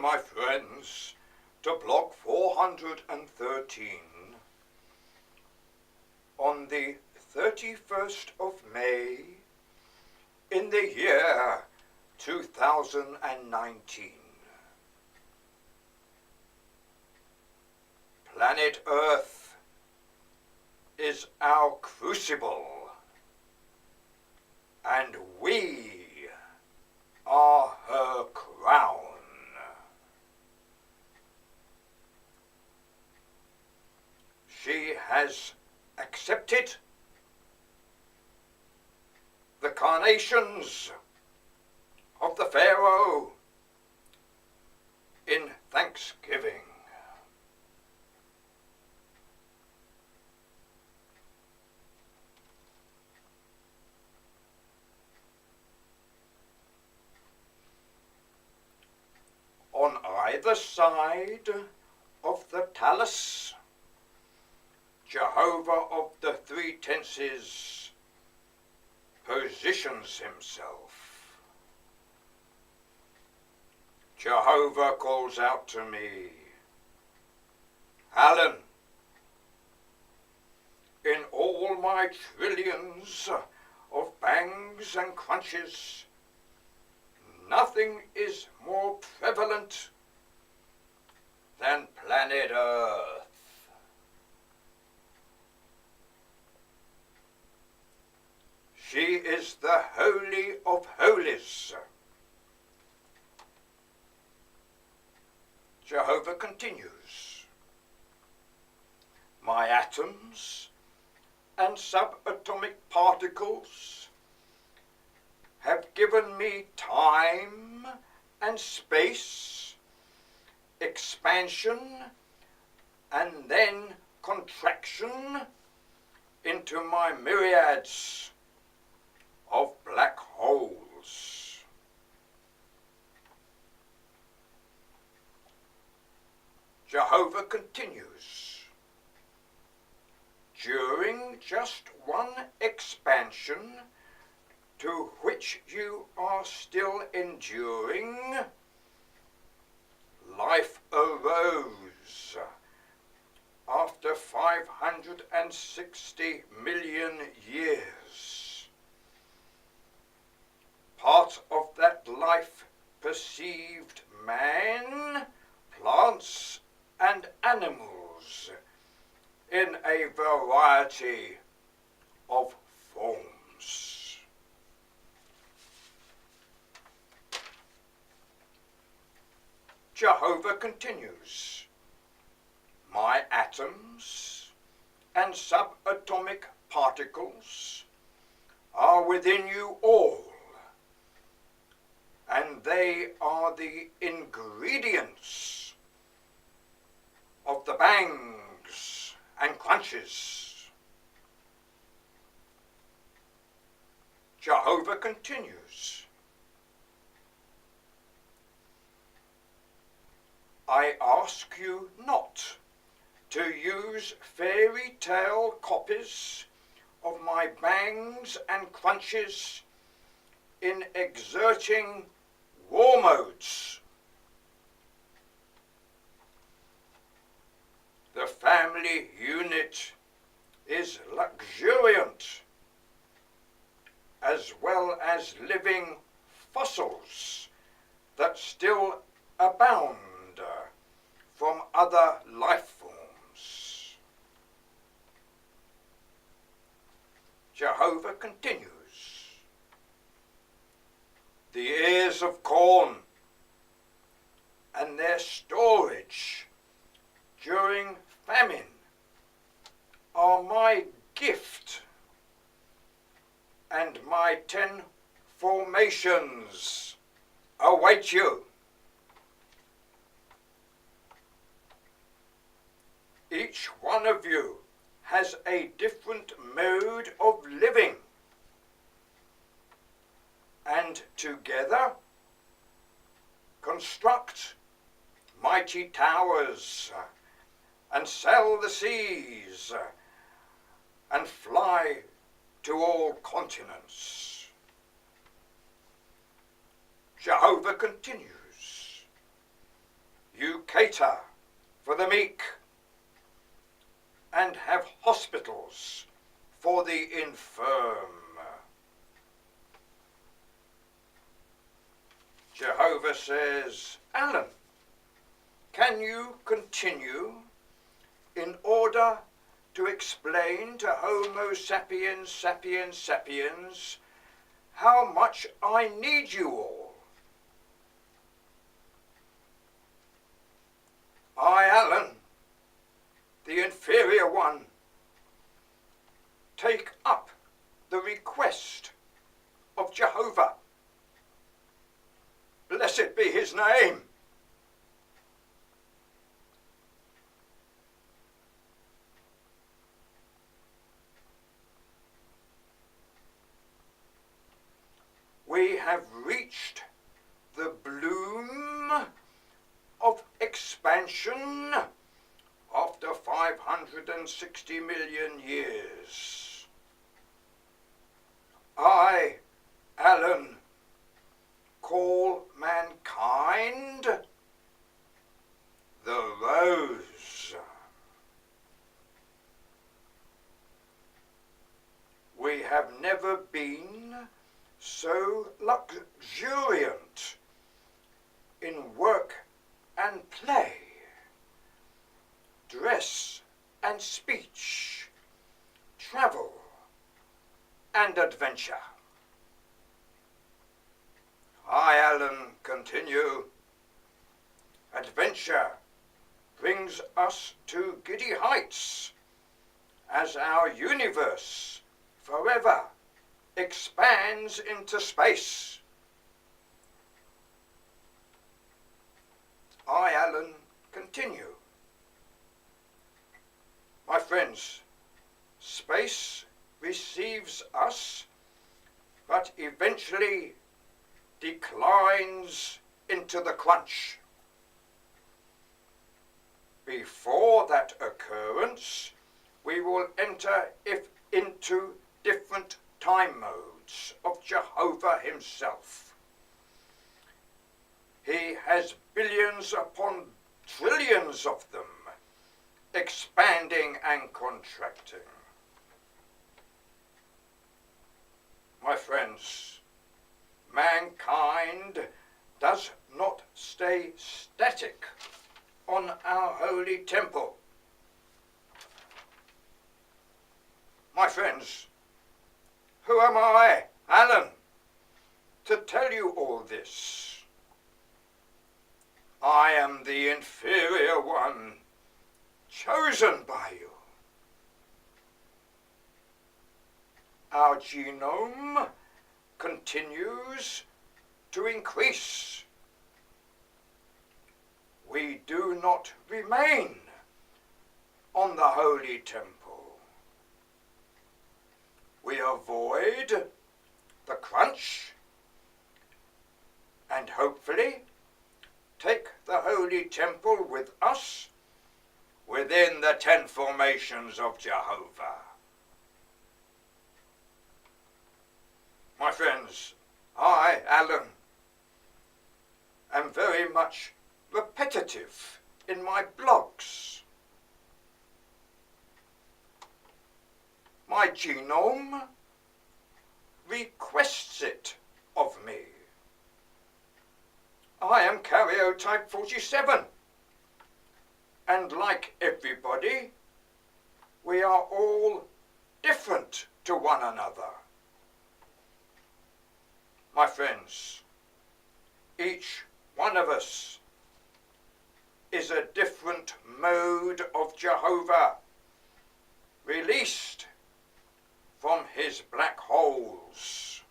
my friends, to block 413 on the 31st of May in the year 2019. Planet Earth is our crucible, and we are her crown. She has accepted the carnations of the Pharaoh in thanksgiving. On either side of the talus, Jehovah of the three tenses positions himself. Jehovah calls out to me, Alan, in all my trillions of bangs and crunches, nothing is more prevalent than planet Earth. She is the Holy of Holies. Jehovah continues, my atoms and subatomic particles have given me time and space, expansion, and then contraction into my myriads of black holes. Jehovah continues, during just one expansion to which you are still enduring, life arose after 560 million years. Part of that life perceived man, plants, and animals in a variety of forms. Jehovah continues, my atoms and subatomic particles are within you all, and they are the ingredients of the bangs and crunches. Jehovah continues, I ask you not to use fairy tale copies of my bangs and crunches in exerting war modes. The family unit is luxuriant, as well as living fossils that still abound from other life forms. Jehovah continues, the ears of corn and their storage during famine are my gift, and my 10 formations await you. Each one of you has a different mode of living, and together construct mighty towers and sail the seas and fly to all continents. Jehovah continues, You cater for the meek and have hospitals for the infirm. Jehovah says, Alan, can you continue in order to explain to Homo sapiens sapiens sapiens how much I need you all? I, Alan, the inferior one, take up the request of Jehovah. Blessed be his name. We have reached the bloom of expansion after 560 million years. I, Alan, call mankind the rose. We have never been so luxuriant in work and play, dress and speech, travel and adventure. I, Alan, continue. Adventure brings us to giddy heights as our universe forever expands into space. I, Alan, continue. My friends, space receives us, but eventually declines into the crunch. Before that occurrence, we will enter into different time modes of Jehovah himself. He has billions upon trillions of them, expanding and contracting. My friends, mankind does not stay static on our holy temple. My friends, who am I, Alan, to tell you all this? I am the inferior one, chosen by you. Our genome continues to increase. We do not remain on the holy temple. We avoid the crunch and hopefully take the holy temple with us within the 10 formations of Jehovah. My friends, I, Alan, am very much repetitive in my blogs. My genome requests it of me. I am karyotype 47, and like everybody, we are all different to one another. My friends, each one of us is a different mode of Jehovah, released from his black holes.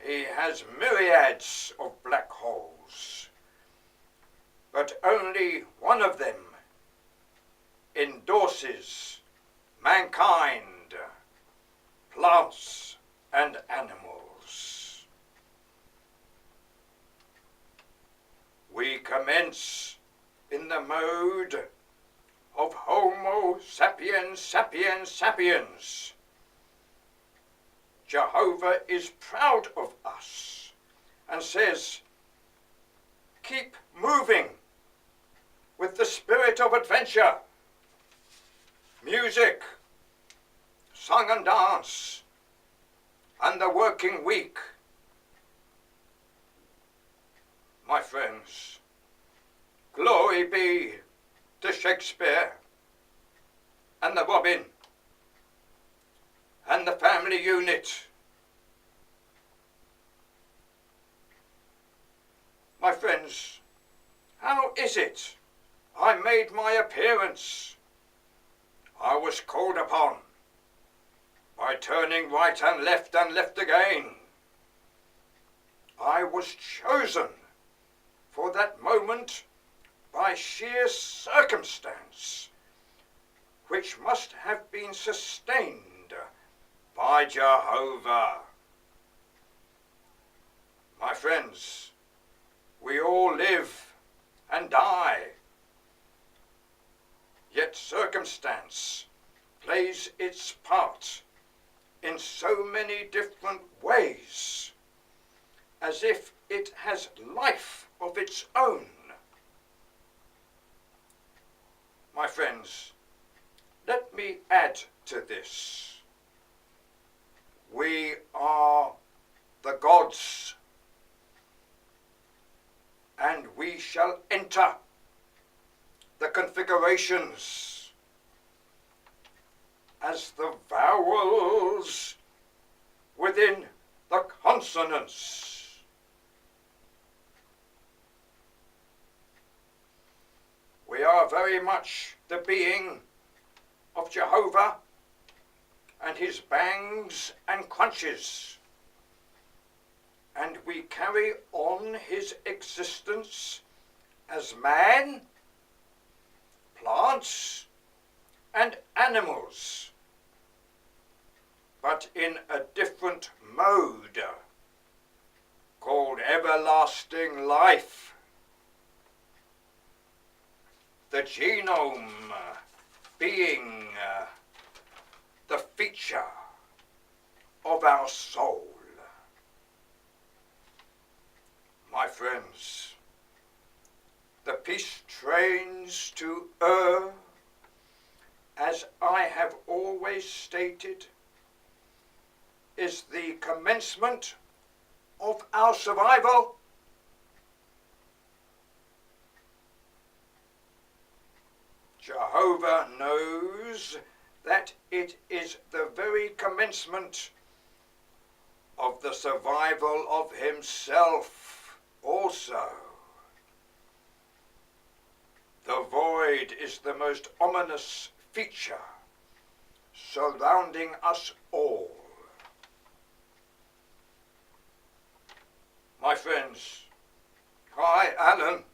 He has myriads of black holes, but only one of them endorses mankind, plants and animals. We commence in the mode of Homo sapiens sapiens sapiens. Jehovah is proud of us and says, keep moving with the spirit of adventure, music, song and dance, and the working week. My friends, glory be to Shakespeare and the Robin and the family unit. My friends, how is it I made my appearance? I was called upon by turning right and left again. I was chosen for that moment by sheer circumstance, which must have been sustained by Jehovah. My friends, we all live and die, yet circumstance plays its part in so many different ways, as if it has life of its own. My friends, let me add to this. We are the gods, and we shall enter the configurations as the vowels within the consonants. We are very much the being of Jehovah and his bangs and crunches, and we carry on his existence as man, plants, and animals, but in a different mode called everlasting life. The genome being the feature of our soul. My friends, the peace trains to as I have always stated, is the commencement of our survival. Jehovah knows that it is the very commencement of the survival of himself also. The void is the most ominous feature surrounding us all. My friends, I, Alan,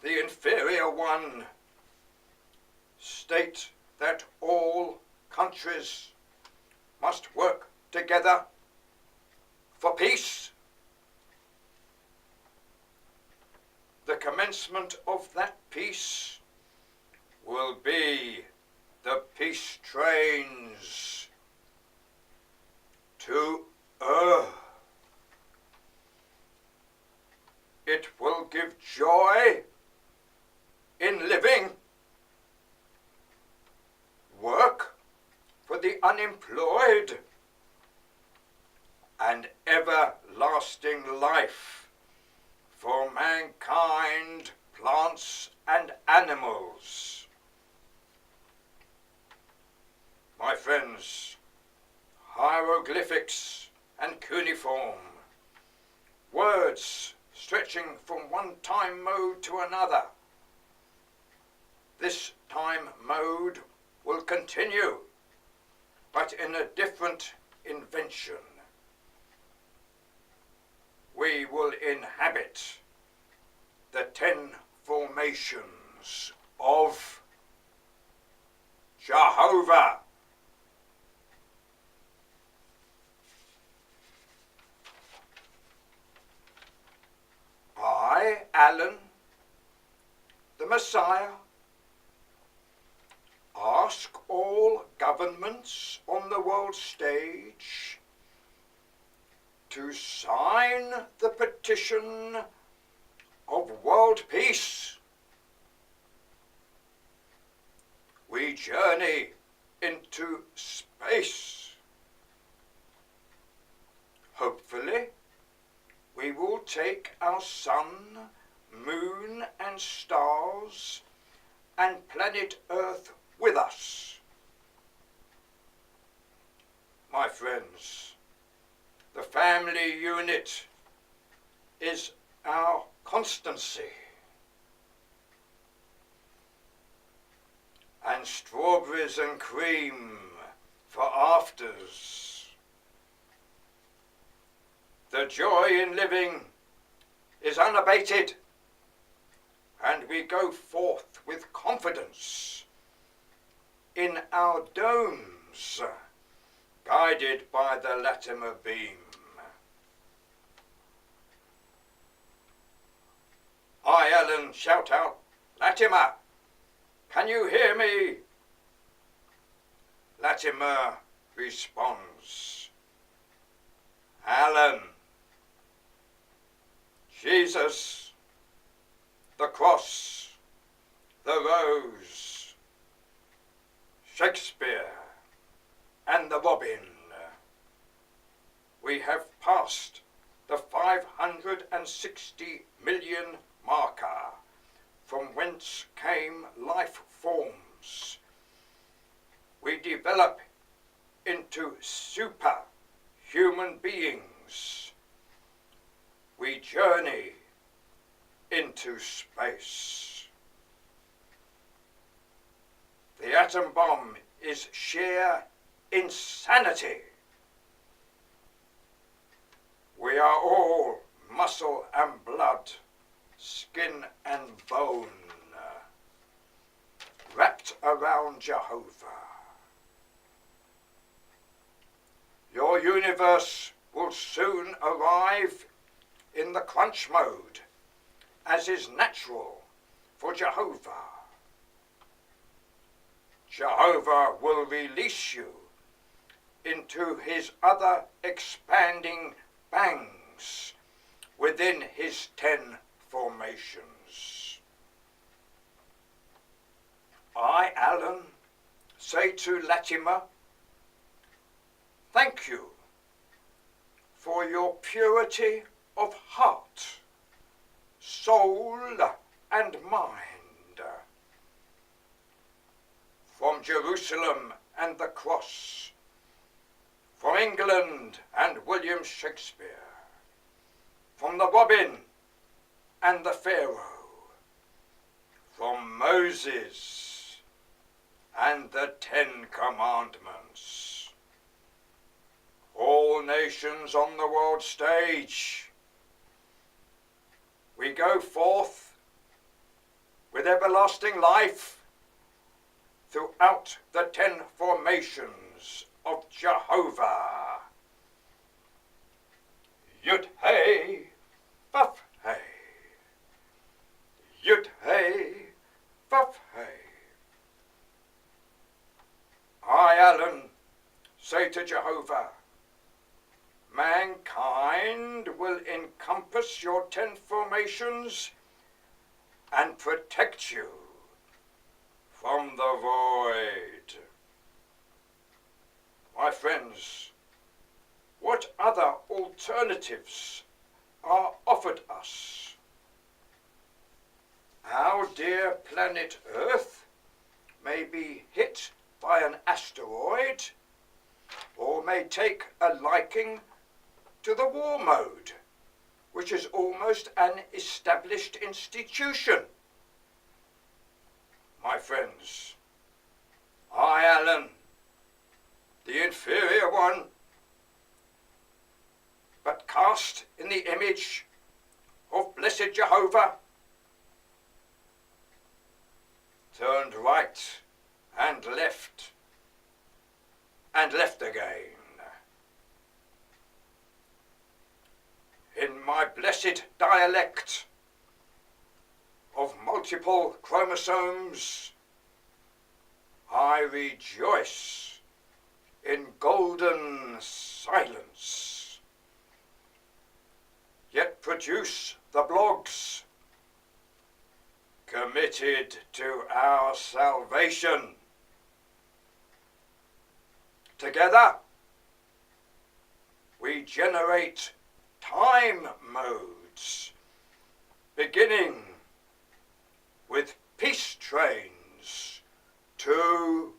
the inferior one, state that all countries must work together for peace. The commencement of that peace will be the peace trains to earth. It will give joy in living, work for the unemployed, and everlasting life for mankind, plants, and animals. My friends, hieroglyphics and cuneiform, words stretching from one time mode to another. This time mode will continue, but in a different invention. We will inhabit the 10 formations of Jehovah. I, Alan, the Messiah, ask all governments on the world stage to sign the petition of world peace. We journey into space. Hopefully, we will take our sun, moon and stars and planet Earth with us. My friends, the family unit is our constancy. And strawberries and cream for afters. The joy in living is unabated, and we go forth with confidence in our domes, guided by the Latimer beam. I, Alan, shout out, Latimer, can you hear me? Latimer responds, Alan, Jesus, the cross, the rose, Shakespeare, and the robin. We have passed the 560 million marker, from whence came life forms. We develop into superhuman beings. We journey into space. The atom bomb is sheer insanity. We are all muscle and blood, skin and bone, wrapped around Jehovah. Your universe will soon arrive in the crunch mode, as is natural for Jehovah. Jehovah will release you into his other expanding bangs within his 10 formations. I, Alan, say to Latimer, thank you for your purity of heart, soul and mind. From Jerusalem and the cross, from England and William Shakespeare, from the robin and the Pharaoh, from Moses and the 10 Commandments. All nations on the world stage, we go forth with everlasting life throughout the 10 formations of Jehovah. Yud hey, Vaf hey. Yud hey, Vaf hey. I, Alan, say to Jehovah, mankind will encompass your 10 formations and protect you from the void. My friends, what other alternatives are offered us? Our dear planet Earth may be hit by an asteroid, or may take a liking to the war mode, which is almost an established institution. My friends, I, Alan, the inferior one, but cast in the image of blessed Jehovah, turned right and left again. In my blessed dialect of multiple chromosomes, I rejoice in golden silence, yet produce the blogs committed to our salvation. Together, we generate time modes, beginning with peace trains to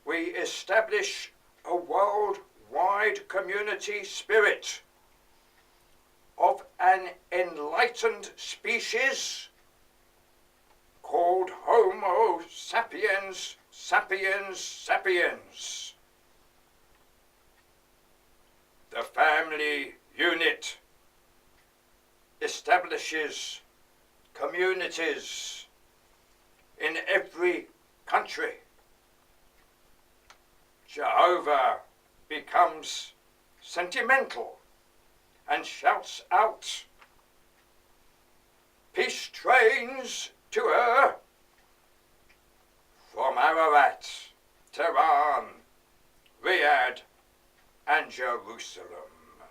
we establish a worldwide community spirit of an enlightened species called Homo sapiens sapiens sapiens. The family unit establishes communities in every country. Jehovah becomes sentimental and shouts out, "Peace trains to her," from Ararat, Tehran, Riyadh, and Jerusalem.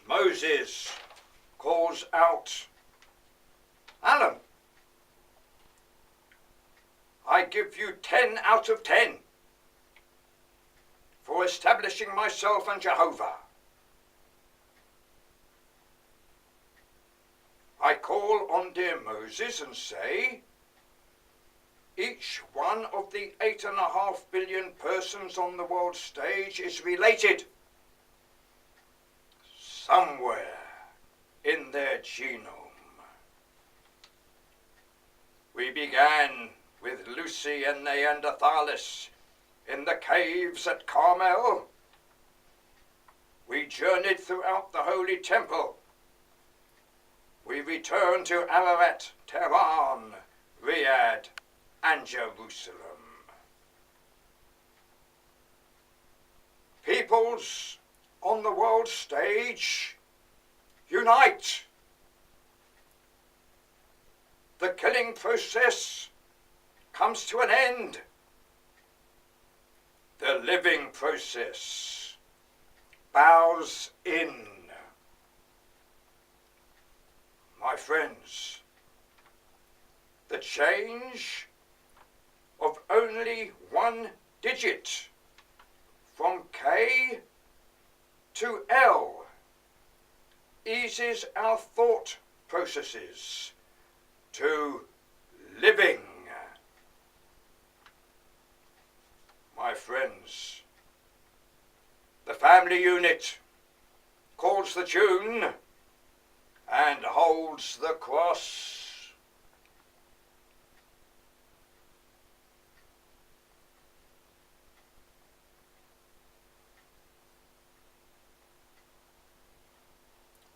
Moses calls out, "Alan, I give you 10 out of 10 for establishing myself and Jehovah. I call on dear Moses and say, each one of the 8.5 billion persons on the world stage is related somewhere in their genome." We began with Lucy and Neanderthalis in the caves at Carmel. We journeyed throughout the Holy Temple. We returned to Ararat, Tehran, Riyadh, and Jerusalem. Peoples on the world stage, unite. The killing process comes to an end. The living process bows in. My friends, the change of only one digit from K to L eases our thought processes to living. My friends, the family unit calls the tune and holds the cross.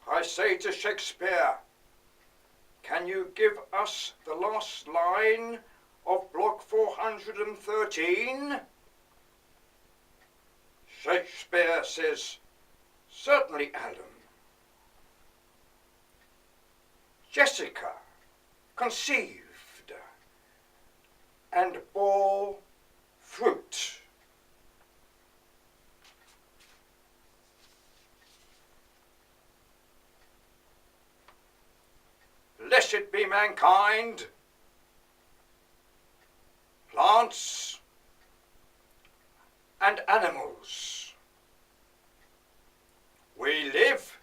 I say to Shakespeare, can you give us the last line of Block 413? Shakespeare says, certainly, Alan. Jessica conceived and bore fruit. Blessed be mankind, plants and animals. We live